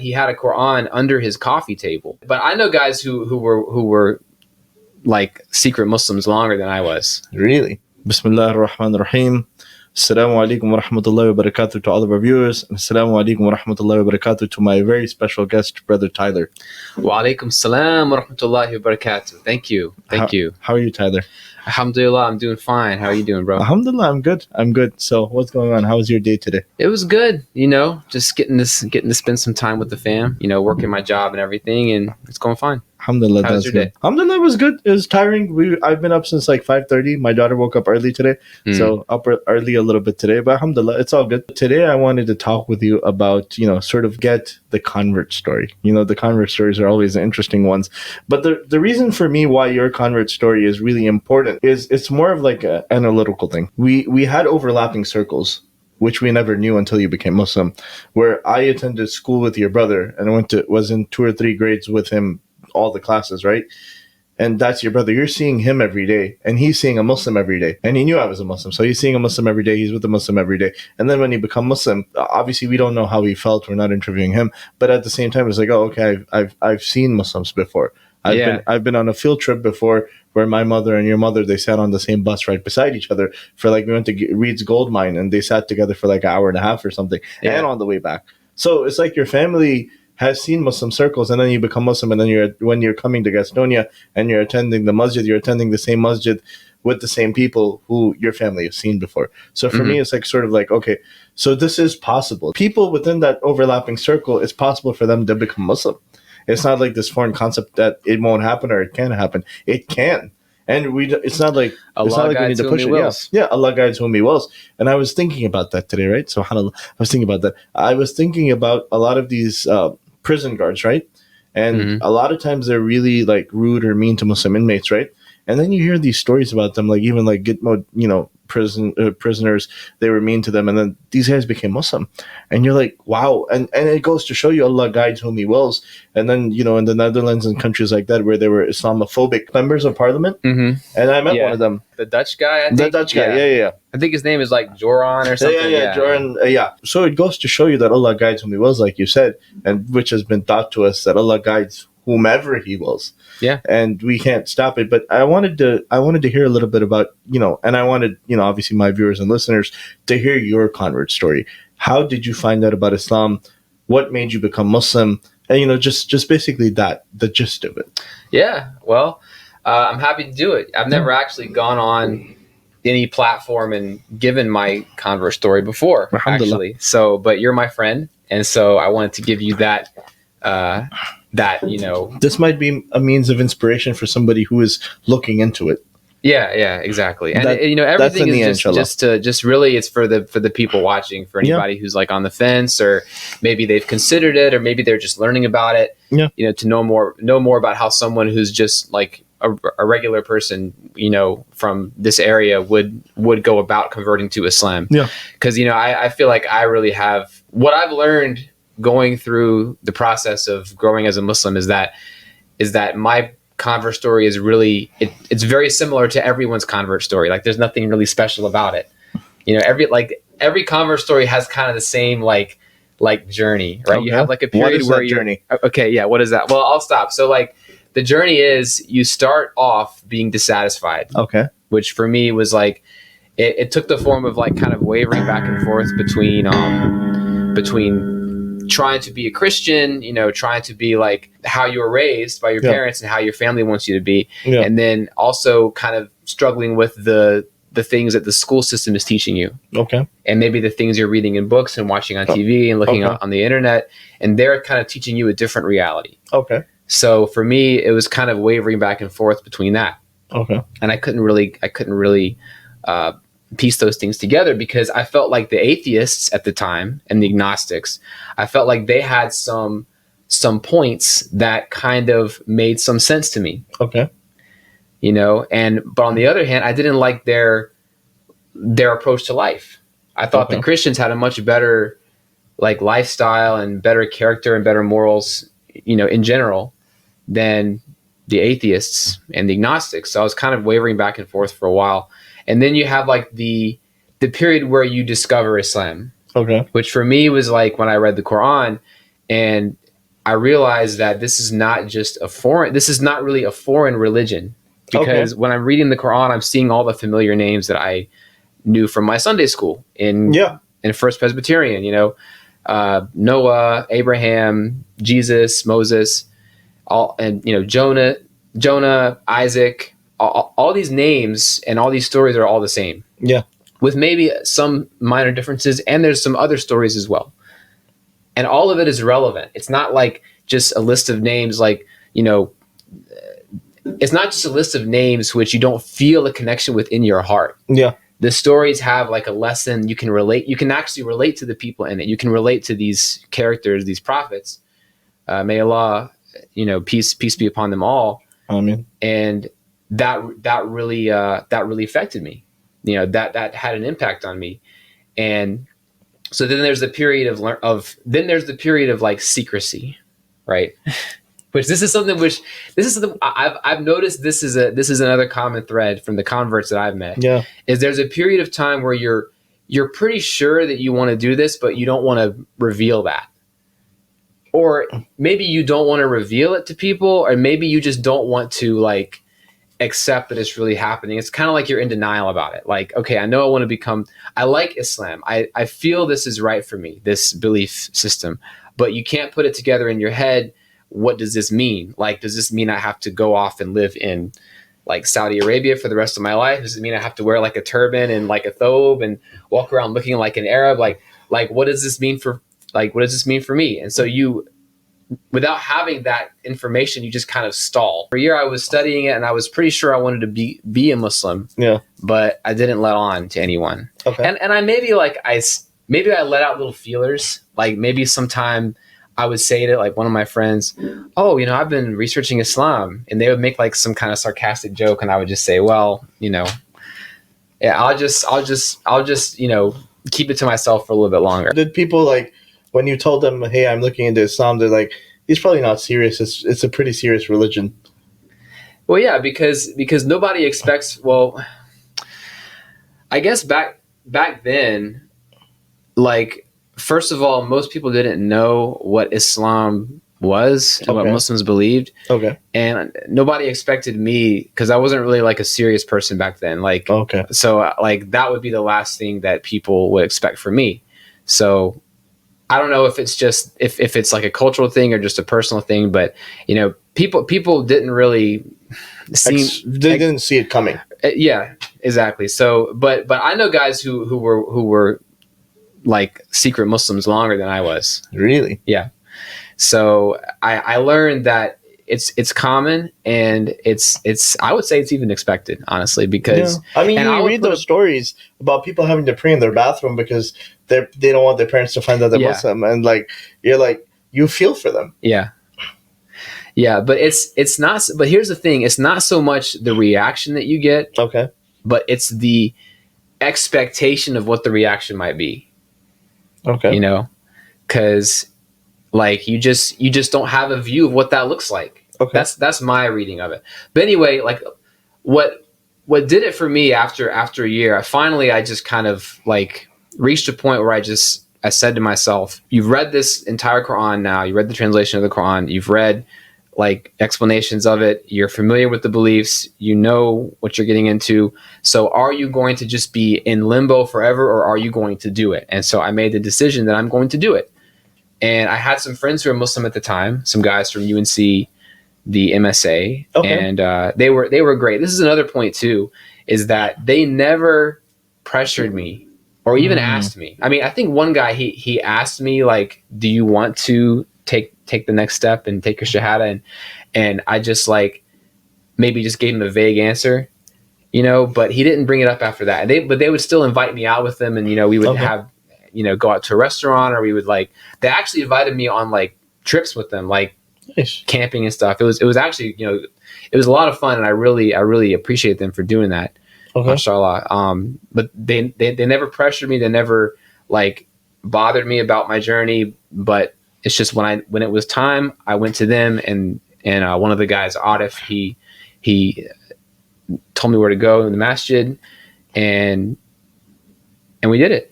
He had a Quran under his coffee table. But I know guys who were like secret Muslims longer than I was. Really? Bismillah ar-Rahman ar-Rahim. Assalamu alaikum wa rahmatullahi wa barakatuh to all of our viewers. And assalamu alaikum wa rahmatullahi wa barakatuh to my very special guest, Brother Tyler. Wa alaikum salam wa rahmatullahi wa barakatuh. Thank you. How are you, Tyler? Alhamdulillah, I'm doing fine. How are you doing, bro? Alhamdulillah, I'm good. So what's going on? How was your day today? It was good, just getting to spend some time with the fam, working my job and everything, and it's going fine. Alhamdulillah. How was your day? Alhamdulillah, it was good. It was tiring. I've been up since like 5:30. My daughter woke up early today, so up early a little bit today. But alhamdulillah, it's all good. Today, I wanted to talk with you about, sort of get the convert story. The convert stories are always the interesting ones. But the reason for me why your convert story is really important is it's more of like an analytical thing. We had overlapping circles, which we never knew until you became Muslim, where I attended school with your brother and was in 2 or 3 grades with him, all the classes, right? And that's your brother. You're seeing him every day, and he's seeing a Muslim every day. And he knew I was a Muslim, so he's seeing a Muslim every day. He's with a Muslim every day. And then when he become Muslim, obviously we don't know how he felt. We're not interviewing him, but at the same time, it's like, oh, okay, I've seen Muslims before. I've been on a field trip before where my mother and your mother, they sat on the same bus right beside each other for like, we went to Reed's Gold Mine, and they sat together for like an hour and a half or something, and on the way back. So it's like your family has seen Muslim circles, and then you become Muslim, and then when you're coming to Gastonia and you're attending the masjid, you're attending the same masjid with the same people who your family has seen before. So for me, it's like sort of like, okay, so this is possible. People within that overlapping circle, it's possible for them to become Muslim. It's not like this foreign concept that it won't happen or it can't happen. It can. And it's not like we need to push it. Yeah, Allah guides whom He wills. And I was thinking about that today, right? SubhanAllah, I was thinking about that. I was thinking about a lot of these prison guards, right? And a lot of times they're really like rude or mean to Muslim inmates, right? And then you hear these stories about them, like even like Gitmo, prisoners, they were mean to them, and then these guys became Muslim, and you're like, wow. And it goes to show you Allah guides whom He wills. And then in the Netherlands and countries like that where they were Islamophobic members of parliament, and I met one of them, the Dutch guy. Yeah. I think his name is like Joran or something. Yeah, Joran. Yeah. So it goes to show you that Allah guides whom He wills, like you said, and which has been taught to us that Allah guides whomever He wills. Yeah. And we can't stop it. But I wanted to hear a little bit about, and I wanted, obviously my viewers and listeners to hear your convert story. How did you find out about Islam? What made you become Muslim? And, just basically the gist of it. Yeah. Well, I'm happy to do it. I've never actually gone on any platform and given my convert story before, actually. So, but you're my friend. And so I wanted to give you that, this might be a means of inspiration for somebody who is looking into it. Yeah, exactly. And everything is just really, it's for the people watching, for anybody who's like on the fence, or maybe they've considered it, or maybe they're just learning about it. To know more about how someone who's just like a regular person, from this area would go about converting to Islam. Yeah. Because I feel like I really have what I've learned going through the process of growing as a Muslim is that my convert story is really it's very similar to everyone's convert story. Like there's nothing really special about it. Every convert story has kind of the same like journey, right? Okay. You have like a period where you're journey. Okay, yeah. What is that? Well, I'll stop. So like the journey is you start off being dissatisfied. Okay. Which for me was like it took the form of like kind of wavering back and forth between trying to be a Christian, trying to be like how you were raised by your parents and how your family wants you to be. Yeah. And then also kind of struggling with the things that the school system is teaching you. Okay. And maybe the things you're reading in books and watching on TV and looking on the internet, and they're kind of teaching you a different reality. Okay. So for me, it was kind of wavering back and forth between that. Okay. And I couldn't really piece those things together because I felt like the atheists at the time and the agnostics, I felt like they had some points that kind of made some sense to me. Okay. But on the other hand, I didn't like their approach to life. I thought the Christians had a much better like lifestyle and better character and better morals, in general than the atheists and the agnostics. So I was kind of wavering back and forth for a while. And then you have like the period where you discover Islam. Okay. Which for me was like when I read the Quran, and I realized that this is not really a foreign religion, because when I'm reading the Quran, I'm seeing all the familiar names that I knew from my Sunday school in First Presbyterian, Noah, Abraham, Jesus, Moses, Jonah, Isaac, all these names and all these stories are all the same. Yeah. With maybe some minor differences, and there's some other stories as well. And all of it is relevant. It's not like just a list of names, like, it's not just a list of names which you don't feel a connection within your heart. Yeah. The stories have like a lesson. You can actually relate to the people in it. You can relate to these characters, these prophets. May Allah, peace be upon them all. Amen. And that really affected me. That had an impact on me. And so then there's the period of like secrecy, right? Which this is something I've noticed. This is another common thread from the converts that I've met. Yeah, is there's a period of time where you're pretty sure that you want to do this, but you don't want to reveal that, or maybe you don't want to reveal it to people, or maybe you just don't want to like accept that it's really happening. It's kind of like you're in denial about it. Like, okay, I know I like Islam. I feel this is right for me, this belief system, but you can't put it together in your head. What does this mean? Like, does this mean I have to go off and live in like Saudi Arabia for the rest of my life? Does it mean I have to wear like a turban and like a thobe and walk around looking like an Arab? Like what does this mean for me? And so without having that information, you just kind of stall. For a year I was studying it, and I was pretty sure I wanted to be a Muslim. Yeah. But I didn't let on to anyone. Okay. And I maybe I let out little feelers. Like maybe sometime I would say to like one of my friends, "Oh, I've been researching Islam," and they would make like some kind of sarcastic joke, and I would just say, "Well, yeah, I'll just keep it to myself for a little bit longer." Did people like when you told them, "Hey, I'm looking into Islam," they're like, "He's probably not serious. It's a pretty serious religion." Well, yeah, because nobody expects. Well, I guess back then, like. First of all, most people didn't know what Islam was and what Muslims believed. Okay. And nobody expected me, because I wasn't really like a serious person back then. Like, so like that would be the last thing that people would expect from me. So I don't know if it's just, if it's like a cultural thing or just a personal thing, but people didn't really didn't see it coming. Yeah, exactly. So, but I know guys who were like secret Muslims longer than I was. Really? Yeah. So I learned that it's common, and it's I would say it's even expected, honestly, because you read those stories about people having to pray in their bathroom because they don't want their parents to find out they're Muslim, and like you're like, you feel for them. Yeah. Yeah, but it's not. But here's the thing: it's not so much the reaction that you get, but it's the expectation of what the reaction might be. Okay. Because like you just don't have a view of what that looks like. Okay. That's my reading of it. But anyway, like what did it for me after a year, I just kind of like reached a point where I said to myself, you've read this entire Quran now, you read the translation of the Quran, you've read like explanations of it, you're familiar with the beliefs, you know what you're getting into. So are you going to just be in limbo forever, or are you going to do it? And so I made the decision that I'm going to do it. And I had some friends who were Muslim at the time, some guys from UNC, the MSA, and they were great. This is another point too, is that they never pressured me or even asked me. I mean, I think one guy, he asked me like, do you want to take the next step and take your Shahada, and I just like maybe just gave him a vague answer, but he didn't bring it up after that. But they would still invite me out with them, and we would have go out to a restaurant, or we would like, they actually invited me on like trips with them, like camping and stuff. It was actually it was a lot of fun, and I really appreciate them for doing that. Mashallah. But they never pressured me, they never like bothered me about my journey, but it's just when it was time, I went to them, and one of the guys, Atif, he told me where to go in the masjid, and we did it.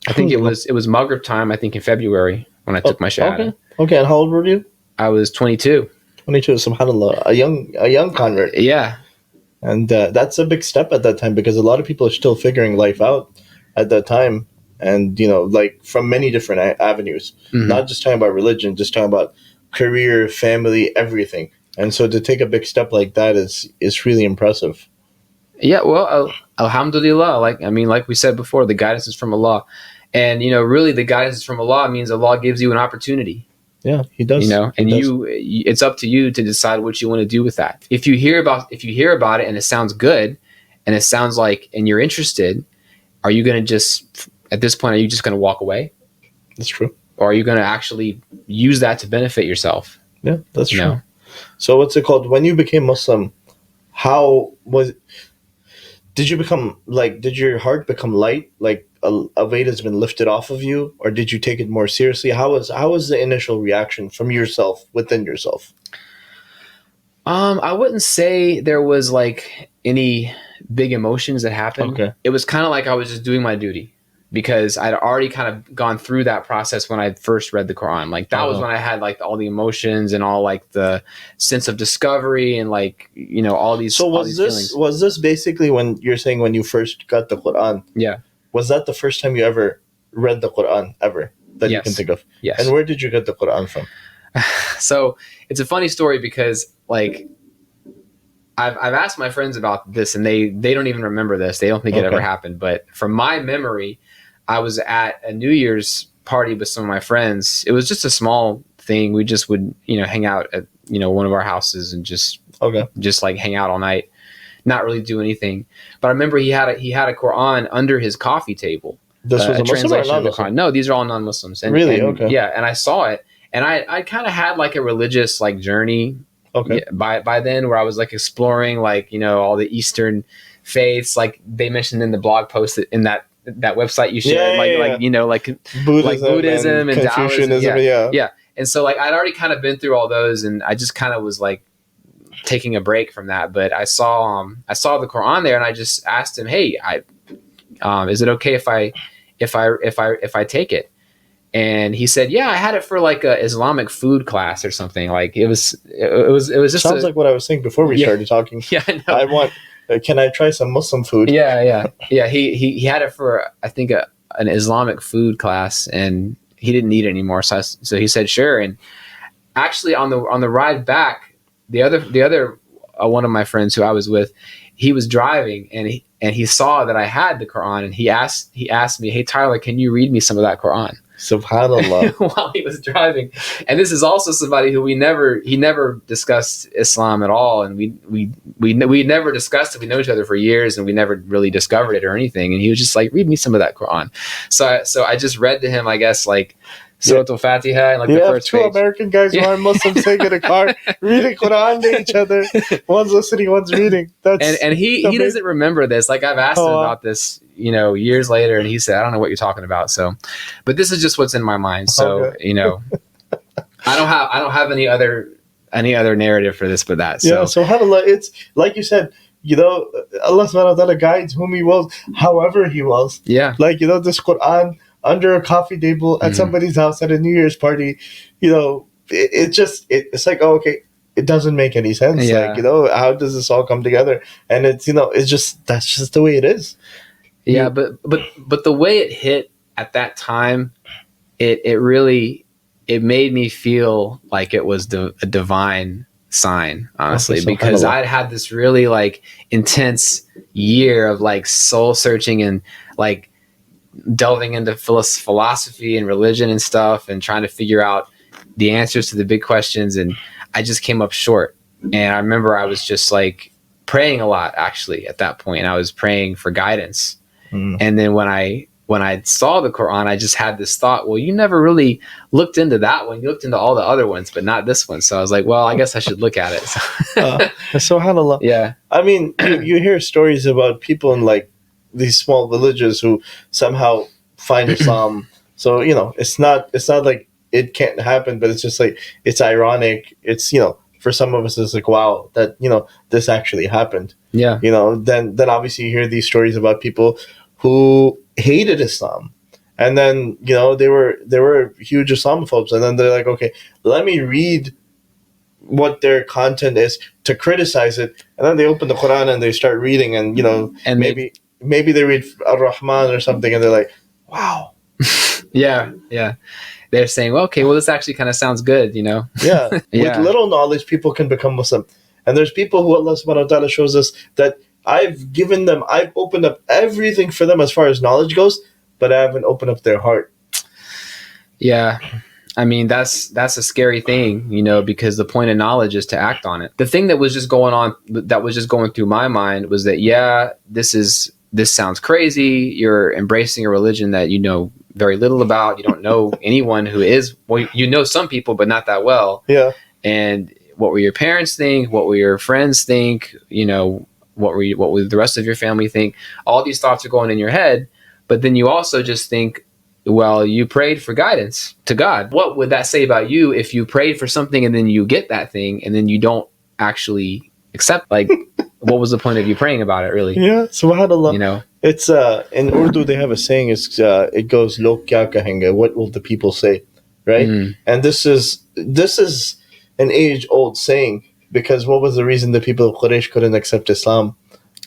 I think it was Maghrib time, I think in February, when I took my Shahada. Okay. And how old were you? I was 22. 22, subhanallah, a young convert. Yeah. And that's a big step at that time, because a lot of people are still figuring life out at that time. And, like from many different avenues, not just talking about religion, just talking about career, family, everything. And so to take a big step like that is really impressive. Yeah, well, alhamdulillah, like we said before, the guidance is from Allah. And, really the guidance is from Allah means Allah gives you an opportunity. Yeah, He does. And it's up to you to decide what you want to do with that. If you hear about it and it sounds good and it sounds like, and you're interested, are you going to just, at this point, are you just going to walk away? That's true. Or are you going to actually use that to benefit yourself? Yeah, that's true. So what's it called? When you became Muslim, did your heart become light? Like a weight has been lifted off of you? Or did you take it more seriously? How was the initial reaction from yourself, within yourself? I wouldn't say there was like any big emotions that happened. Okay. It was kind of like I was just doing my duty, because I'd already kind of gone through that process when I first read the Quran. Like that was when I had like all the emotions and all like the sense of discovery and like, all these. So feelings. Was this basically when you're saying when you first got the Quran? Yeah. Was that the first time you ever read the Quran ever that you can think of? Yes. And where did you get the Quran from? So it's a funny story, because like I've asked my friends about this and they don't even remember this. They don't think it ever happened. But from my memory, I was at a New Year's party with some of my friends. It was just a small thing. We just would, hang out at, one of our houses and just like hang out all night, not really do anything. But I remember he had a Quran under his coffee table. This was a Muslim or non-Muslim? No, these are all non-Muslims. Really? Okay. Yeah, and I saw it, and I kind of had like a religious like journey. Okay. By then, where I was like exploring like all the Eastern faiths, like they mentioned in the blog post in that website you shared, like Buddhism and Confucianism, yeah. And so like I'd already kind of been through all those, and I just kind of was like taking a break from that. But I saw the Quran there, and I just asked him, "Hey, is it okay if I take it?" And he said, "Yeah, I had it for like a Islamic food class or something. Like it was just sounds like what I was saying before we started talking. Yeah, I know. Can I try some Muslim food?" Yeah. He had it for I think an Islamic food class, and he didn't need it anymore. So he said sure. And actually on the ride back, the other one of my friends who I was with, he was driving and he saw that I had the Quran, and he asked me, "Hey Tyler, can you read me some of that Quran?" Subhanallah. While he was driving. And this is also somebody who he never discussed Islam at all, and we never discussed it. We know each other for years, and we never really discovered it or anything. And he was just like, "Read me some of that Quran." So I just read to him, I guess, like Surah Al-Fatiha, and like the first two page. American guys who are Muslims sitting in a car reading Quran to each other. One's listening, one's reading. And he doesn't remember this. Like I've asked him about this, years later, and he said, "I don't know what you're talking about." So, but this is just what's in my mind. So, I don't have any other narrative for this but that. So. Yeah, subhanAllah, it's like you said, Allah subhanahu wa ta'ala guides whom He wills, however He wills. Yeah. Like, this Quran under a coffee table at somebody's house at a New Year's party, it's like, oh, okay, it doesn't make any sense. Yeah. Like, how does this all come together? And it's, that's just the way it is. Yeah, but the way it hit at that time, it really made me feel like it was a divine sign, honestly, because I'd had this really like intense year of like soul searching and like delving into philosophy and religion and stuff, and trying to figure out the answers to the big questions, and I just came up short. And I remember I was just like praying a lot, actually, at that point. I was praying for guidance. And then when I saw the Quran, I just had this thought, well, you never really looked into that one. You looked into all the other ones, but not this one. So I was like, well, I guess I should look at it. SubhanAllah. Yeah. I mean, you hear stories about people in like these small villages who somehow find Islam. So, it's not like it can't happen, but it's just like, it's ironic. It's, for some of us, it's like, wow, that, this actually happened. Yeah. Then obviously you hear these stories about people who hated Islam. And then, they were huge Islamophobes. And then they're like, okay, let me read what their content is to criticize it, and then they open the Quran and they start reading, and and maybe they read Ar-Rahman or something, and they're like, wow. Yeah. They're saying, well, okay, well, this actually kind of sounds good, Yeah. With little knowledge, people can become Muslim. And there's people who Allah subhanahu wa ta'ala shows us that I've opened up everything for them as far as knowledge goes, but I haven't opened up their heart. Yeah. I mean, that's a scary thing, because the point of knowledge is to act on it. The thing that was just going through my mind was that, this sounds crazy. You're embracing a religion that you know very little about. You don't know anyone who is, well, you know some people, but not that well. Yeah. And what will your parents think? What will your friends think? What will the rest of your family think? All these thoughts are going in your head, but then you also just think, well, you prayed for guidance to God. What would that say about you if you prayed for something and then you get that thing and then you don't actually accept? Like, what was the point of you praying about it, really? Yeah, subhanAllah. It's in Urdu they have a saying. It goes "Log kya kahenge?" What will the people say, right? Mm. And this is an age-old saying, because what was the reason the people of Quraysh couldn't accept Islam?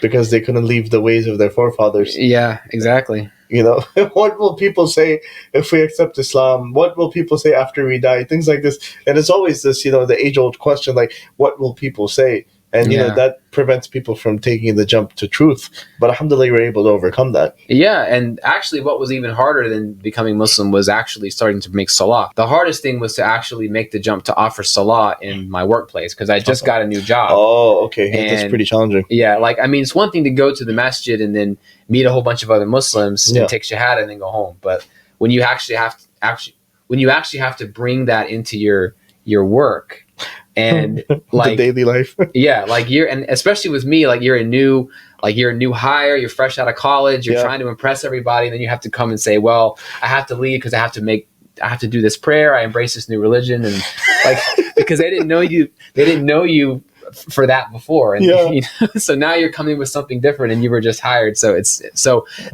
Because they couldn't leave the ways of their forefathers. Yeah, exactly. What will people say if we accept Islam? What will people say after we die? Things like this. And it's always this, the age-old question, like, what will people say? And, that prevents people from taking the jump to truth. But alhamdulillah, we're able to overcome that. Yeah, and actually what was even harder than becoming Muslim was actually starting to make salah. The hardest thing was to actually make the jump to offer salah in my workplace, because I just got a new job. Oh, okay. That's pretty challenging. Yeah, it's one thing to go to the masjid and then meet a whole bunch of other Muslims and take Shahada and then go home. But when you actually have to bring that into your work, and the daily life. Yeah, and especially with me, you're a new hire, you're fresh out of college, you're trying to impress everybody, and then you have to come and say, well, I have to leave because I have to do this prayer, I embrace this new religion, and because they didn't know you for that before, and so now you're coming with something different, and you were just hired, so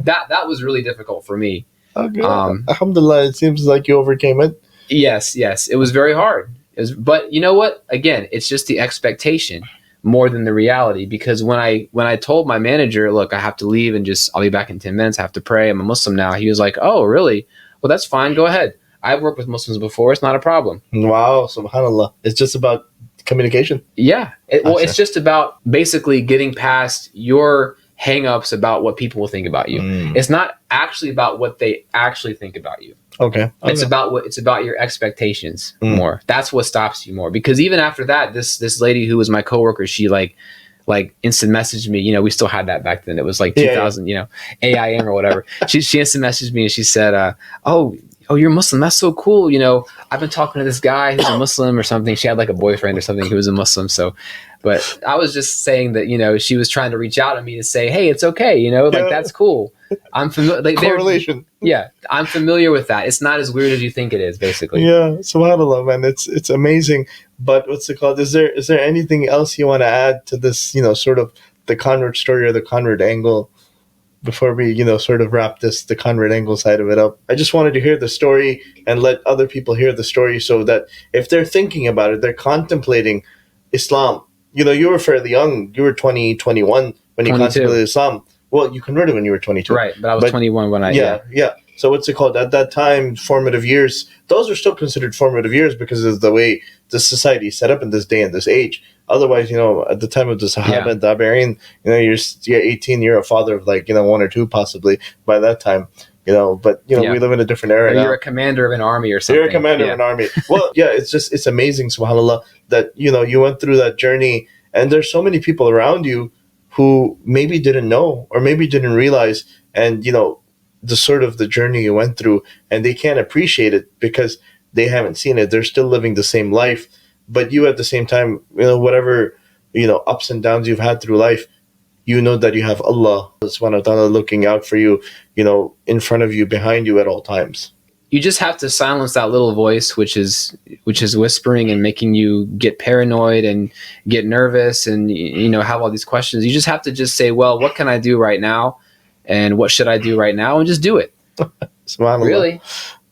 that was really difficult for me. Okay. Alhamdulillah, it seems like you overcame it. Yes, it was very hard. But you know what? Again, it's just the expectation more than the reality. Because when I told my manager, look, I have to leave and I'll be back in 10 minutes. I have to pray. I'm a Muslim now. He was like, oh, really? Well, that's fine. Go ahead. I've worked with Muslims before. It's not a problem. Wow. Subhanallah. It's just about communication. Yeah. It's just about basically getting past your hang-ups about what people will think about you. It's not actually about what they actually think about you. Okay. It's about your expectations more. That's what stops you more. Because even after that, this lady who was my coworker, she like instant messaged me. We still had that back then. It was like 2000, AIM or whatever. She instant messaged me and she said, oh, you're Muslim. That's so cool. I've been talking to this guy who's a Muslim or something. She had like a boyfriend or something who was a Muslim. So, but I was just saying that, she was trying to reach out to me to say, hey, it's okay. That's cool. I'm familiar. Correlation. Yeah. I'm familiar with that. It's not as weird as you think it is, basically. Yeah. SubhanAllah, man. It's amazing. But what's it called? Is there anything else you want to add to this, sort of the convert story or the convert angle before we, sort of wrap the convert angle side of it up? I just wanted to hear the story and let other people hear the story so that if they're thinking about it, they're contemplating Islam. You were fairly young. You were 20, 21 when you contemplated Islam. Well, you converted when you were 22. Right, but I was 21 when I... Yeah. So what's it called? At that time, formative years, those are still considered formative years because of the way the society is set up in this day and this age. Otherwise, at the time of the Sahaba and Tabi'in, you're 18, you're a father of one or two possibly by that time. But we live in a different era now. You're a commander of an army or something. You're a commander of an army. Well, it's amazing, subhanAllah, that, you went through that journey, and there's so many people around you who maybe didn't know or maybe didn't realize, and, the sort of the journey you went through, and they can't appreciate it because they haven't seen it. They're still living the same life. But you at the same time, whatever, ups and downs you've had through life, that you have Allah subhanahu wa ta'ala looking out for you, in front of you, behind you at all times. You just have to silence that little voice, which is whispering and making you get paranoid and get nervous and, have all these questions. You just have to just say, well, what can I do right now? And what should I do right now? And just do it. Really?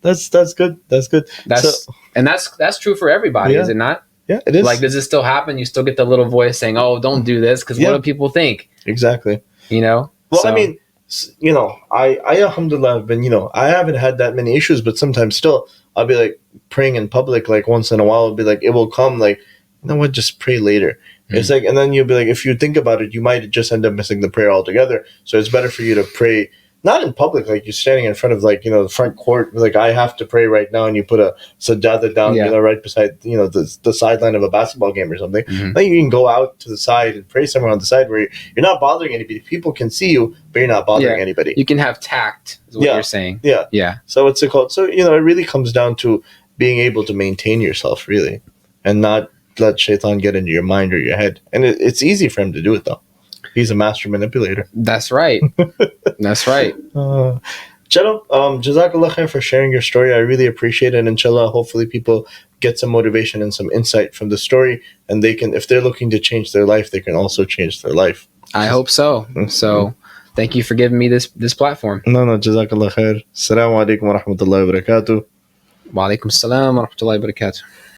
That's good. That's good. That's true for everybody, is it not? Yeah, it is. Like, does it still happen? You still get the little voice saying, "Oh, don't do this," because what do people think? Exactly. You know. Well, I mean, you know, I alhamdulillah have been, you know, I haven't had that many issues, but sometimes still, I'll be like praying in public, like once in a while, it'll be like, it will come, like, you know what, just pray later. It's like, and then you'll be like, if you think about it, you might just end up missing the prayer altogether. So it's better for you to pray, not in public, like you're standing in front of, like, you know, the front court, like, I have to pray right now, and you put a sajada down, you know, right beside, you know, the sideline of a basketball game or something. Then you can go out to the side and pray somewhere on the side where you're not bothering anybody. People can see you, but you're not bothering anybody. You can have tact, is what you're saying. Yeah. So what's it called? So, you know, it really comes down to being able to maintain yourself, really, and not let shaitan get into your mind or your head. And it's easy for him to do it, though. He's a master manipulator. That's right. That's right. Chalo, Jazakallah khair for sharing your story. I really appreciate it. Inshallah, hopefully people get some motivation and some insight from the story, and they can, if they're looking to change their life, they can also change their life. I hope so. So thank you for giving me this platform. No, Jazakallah khair. Assalamu alaikum wa rahmatullahi wa barakatuh. Wa alaikum assalam wa rahmatullahi wa barakatuh.